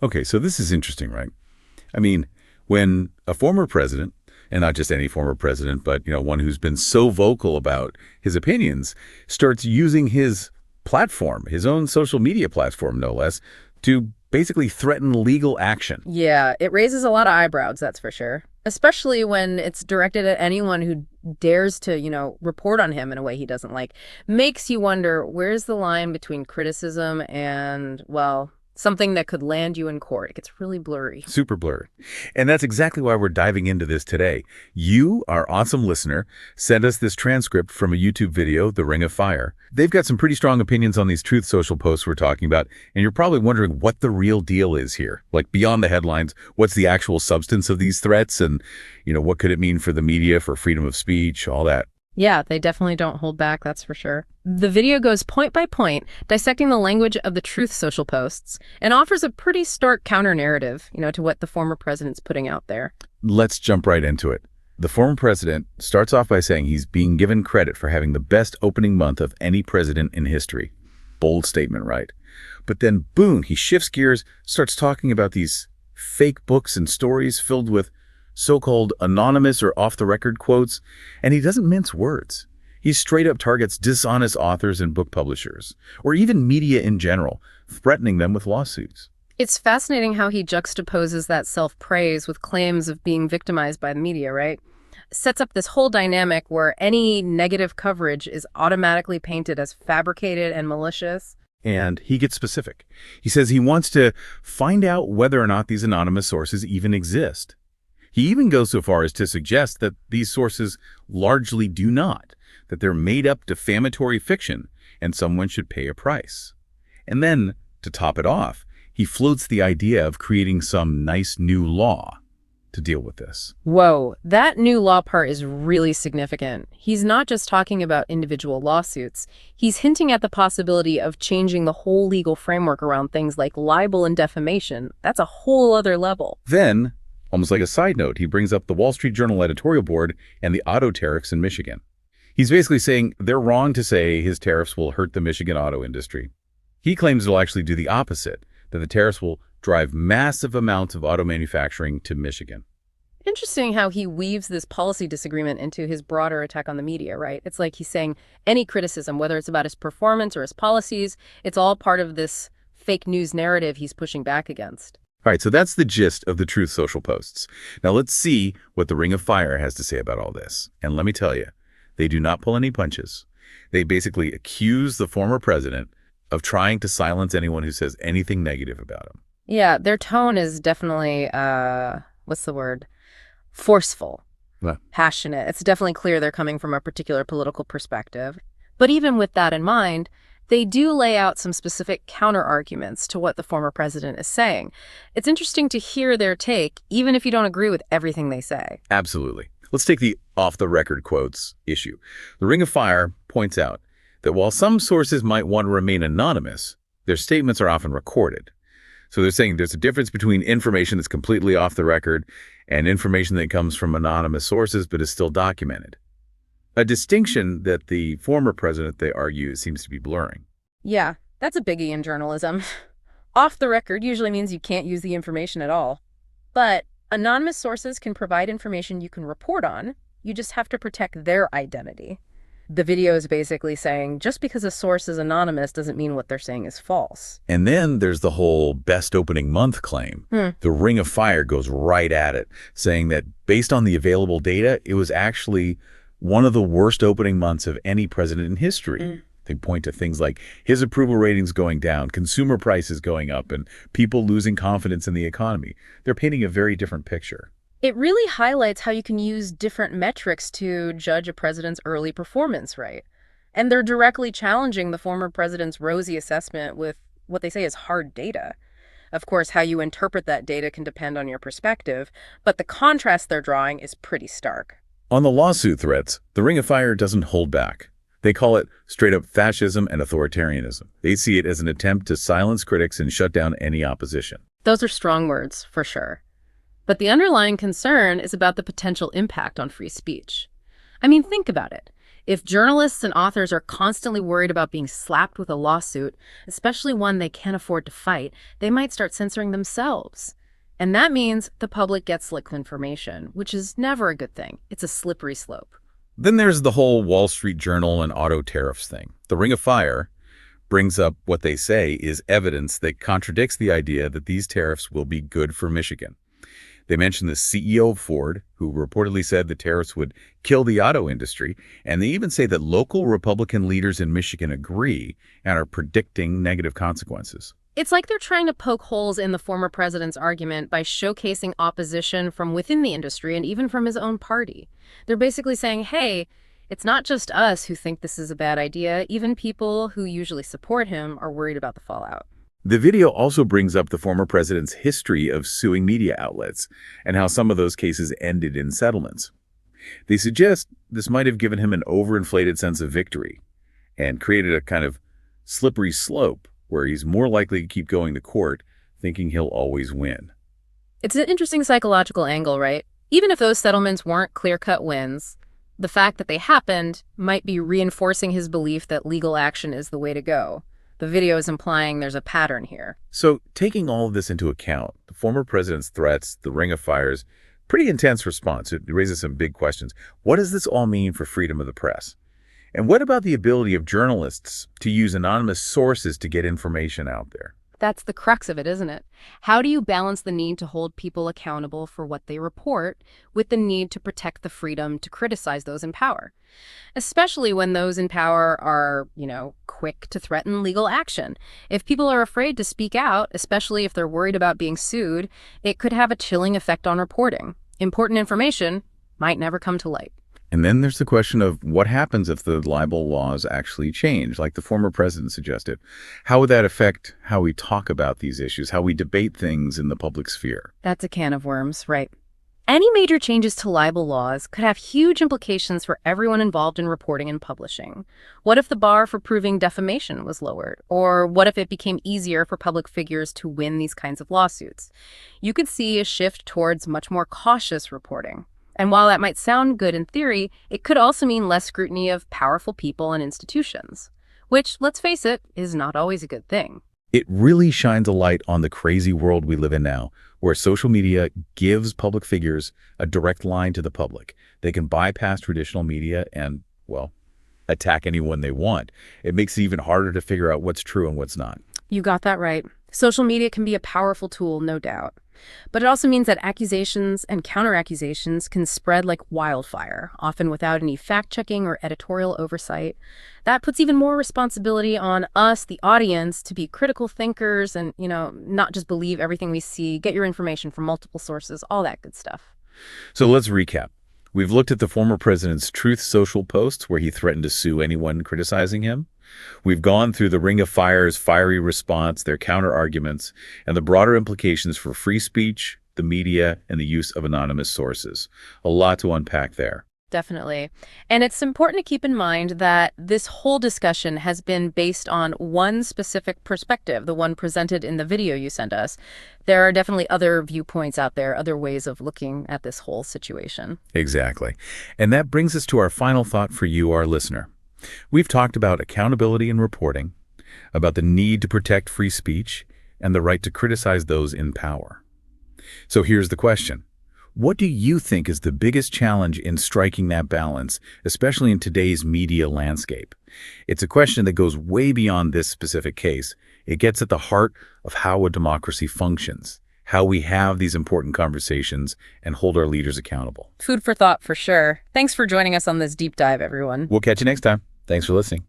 Okay, so this is interesting, right? I mean, when a former president, and not just any former president, but one who's been so vocal about his opinions, starts using his platform, his own social media platform, no less, to basically threaten legal action. Yeah, it raises a lot of eyebrows, that's for sure. Especially when it's directed at anyone who dares to, report on him in a way he doesn't like. Makes you wonder, where's the line between criticism and, well, something that could land you in court? It gets really blurry. Super blurred. And that's exactly why we're diving into this today. You, our awesome listener, sent us this transcript from a YouTube video, The Ring of Fire. They've got some pretty strong opinions on these Truth Social posts we're talking about, and you're probably wondering what the real deal is here. Like, beyond the headlines, what's the actual substance of these threats, and, what could it mean for the media, for freedom of speech, all that. Yeah, they definitely don't hold back, that's for sure. The video goes point by point, dissecting the language of the Truth Social posts, and offers a pretty stark counter-narrative, to what the former president's putting out there. Let's jump right into it. The former president starts off by saying he's being given credit for having the best opening month of any president in history. Bold statement, right? But then, boom, he shifts gears, starts talking about these fake books and stories filled with so-called anonymous or off-the-record quotes, and he doesn't mince words. He straight up targets dishonest authors and book publishers, or even media in general, threatening them with lawsuits. It's fascinating how he juxtaposes that self-praise with claims of being victimized by the media, right? Sets up this whole dynamic where any negative coverage is automatically painted as fabricated and malicious. And he gets specific. He says he wants to find out whether or not these anonymous sources even exist. He even goes so far as to suggest that these sources largely do not, that they're made-up defamatory fiction, and someone should pay a price. And then, to top it off, he floats the idea of creating some nice new law to deal with this. Whoa, that new law part is really significant. He's not just talking about individual lawsuits. He's hinting at the possibility of changing the whole legal framework around things like libel and defamation. That's a whole other level. Then, almost like a side note, he brings up the Wall Street Journal editorial board and the auto tariffs in Michigan. He's basically saying they're wrong to say his tariffs will hurt the Michigan auto industry. He claims it'll actually do the opposite, that the tariffs will drive massive amounts of auto manufacturing to Michigan. Interesting how he weaves this policy disagreement into his broader attack on the media, right? It's like he's saying any criticism, whether it's about his performance or his policies, it's all part of this fake news narrative he's pushing back against. All right, so that's the gist of the Truth Social posts. Now let's see what the Ring of Fire has to say about all this. And let me tell you, they do not pull any punches. They basically accuse the former president of trying to silence anyone who says anything negative about him. Yeah, their tone is definitely, what's the word? Forceful, passionate. It's definitely clear they're coming from a particular political perspective. But even with that in mind, they do lay out some specific counter-arguments to what the former president is saying. It's interesting to hear their take, even if you don't agree with everything they say. Absolutely. Let's take the off-the-record quotes issue. The Ring of Fire points out that while some sources might want to remain anonymous, their statements are often recorded. So they're saying there's a difference between information that's completely off the record and information that comes from anonymous sources but is still documented. A distinction that the former president, they argue, seems to be blurring. Yeah, that's a biggie in journalism. Off the record usually means you can't use the information at all. But anonymous sources can provide information you can report on. You just have to protect their identity. The video is basically saying just because a source is anonymous doesn't mean what they're saying is false. And then there's the whole best opening month claim. The Ring of Fire goes right at it, saying that based on the available data, it was actually one of the worst opening months of any president in history. They point to things like his approval ratings going down, consumer prices going up, and people losing confidence in the economy. They're painting a very different picture. It really highlights how you can use different metrics to judge a president's early performance, right? And they're directly challenging the former president's rosy assessment with what they say is hard data. Of course, how you interpret that data can depend on your perspective, but the contrast they're drawing is pretty stark. On the lawsuit threats, the Ring of Fire doesn't hold back. They call it straight-up fascism and authoritarianism. They see it as an attempt to silence critics and shut down any opposition. Those are strong words, for sure. But the underlying concern is about the potential impact on free speech. I mean, think about it. If journalists and authors are constantly worried about being slapped with a lawsuit, especially one they can't afford to fight, they might start censoring themselves. And that means the public gets leaked information, which is never a good thing. It's a slippery slope. Then there's the whole Wall Street Journal and auto tariffs thing. The Ring of Fire brings up what they say is evidence that contradicts the idea that these tariffs will be good for Michigan. They mention the CEO of Ford, who reportedly said the tariffs would kill the auto industry, and they even say that local Republican leaders in Michigan agree and are predicting negative consequences. It's like they're trying to poke holes in the former president's argument by showcasing opposition from within the industry and even from his own party. They're basically saying, hey, it's not just us who think this is a bad idea. Even people who usually support him are worried about the fallout. The video also brings up the former president's history of suing media outlets and how some of those cases ended in settlements. They suggest this might have given him an overinflated sense of victory and created a kind of slippery slope where he's more likely to keep going to court thinking he'll always win. It's an interesting psychological angle, right? Even if those settlements weren't clear-cut wins, the fact that they happened might be reinforcing his belief that legal action is the way to go. The video is implying there's a pattern here. So, taking all of this into account, the former president's threats, the Ring of Fire's pretty intense response, it raises some big questions. What does this all mean for freedom of the press? And what about the ability of journalists to use anonymous sources to get information out there? That's the crux of it, isn't it? How do you balance the need to hold people accountable for what they report with the need to protect the freedom to criticize those in power? Especially when those in power are, quick to threaten legal action. If people are afraid to speak out, especially if they're worried about being sued, it could have a chilling effect on reporting. Important information might never come to light. And then there's the question of what happens if the libel laws actually change, like the former president suggested. How would that affect how we talk about these issues, how we debate things in the public sphere? That's a can of worms, right? Any major changes to libel laws could have huge implications for everyone involved in reporting and publishing. What if the bar for proving defamation was lowered? Or what if it became easier for public figures to win these kinds of lawsuits? You could see a shift towards much more cautious reporting. And while that might sound good in theory, it could also mean less scrutiny of powerful people and institutions, which, let's face it, is not always a good thing. It really shines a light on the crazy world we live in now, where social media gives public figures a direct line to the public. They can bypass traditional media and, attack anyone they want. It makes it even harder to figure out what's true and what's not. You got that right. Social media can be a powerful tool, no doubt. But it also means that accusations and counter-accusations can spread like wildfire, often without any fact-checking or editorial oversight. That puts even more responsibility on us, the audience, to be critical thinkers and, not just believe everything we see, get your information from multiple sources, all that good stuff. So let's recap. We've looked at the former president's Truth Social posts where he threatened to sue anyone criticizing him. We've gone through the Ring of Fire's fiery response, their counter-arguments, and the broader implications for free speech, the media, and the use of anonymous sources. A lot to unpack there. Definitely. And it's important to keep in mind that this whole discussion has been based on one specific perspective, the one presented in the video you sent us. There are definitely other viewpoints out there, other ways of looking at this whole situation. Exactly. And that brings us to our final thought for you, our listener. We've talked about accountability in reporting, about the need to protect free speech, and the right to criticize those in power. So here's the question. What do you think is the biggest challenge in striking that balance, especially in today's media landscape? It's a question that goes way beyond this specific case. It gets at the heart of how a democracy functions, how we have these important conversations and hold our leaders accountable. Food for thought for sure. Thanks for joining us on this deep dive, everyone. We'll catch you next time. Thanks for listening.